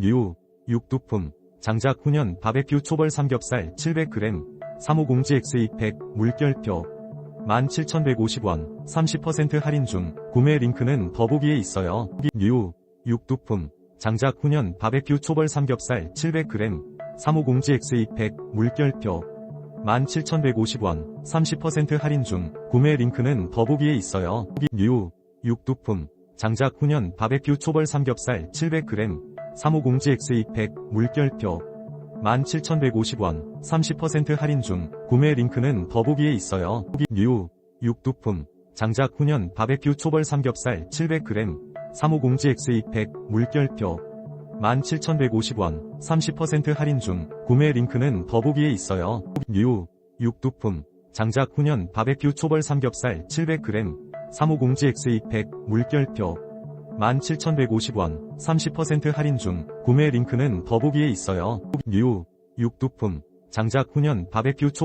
뉴 육두품 장작 훈연 바베큐 초벌 삼겹살 700g 350GX 2팩 물결표 17,150원 30% 할인 중. 구매 링크는 더보기에 있어요. 뉴 육두품 장작 훈연 바베큐 초벌 삼겹살 700g 350GX 2팩 물결표 17,150원 30% 할인 중. 구매 링크는 더보기에 있어요. 뉴 육두품 장작 훈연 바베큐 초벌 삼겹살 700g 350GX 2팩 물결표 17,150원 30% 할인 중. 구매 링크는 더보기에 있어요. 뉴 육두품 장작 훈연 바베큐 초벌 삼겹살 700g 350GX 2팩 물결표 17,150원 30% 할인 중. 구매 링크는 더보기에 있어요. 뉴 육두품 장작 훈연 바베큐 초벌 삼겹살 700g 350GX 2팩 물결표 17,150원 30% 할인 중. 구매 링크는 더보기에 있어요. 뉴 육두품 장작 훈연 바베큐 초벌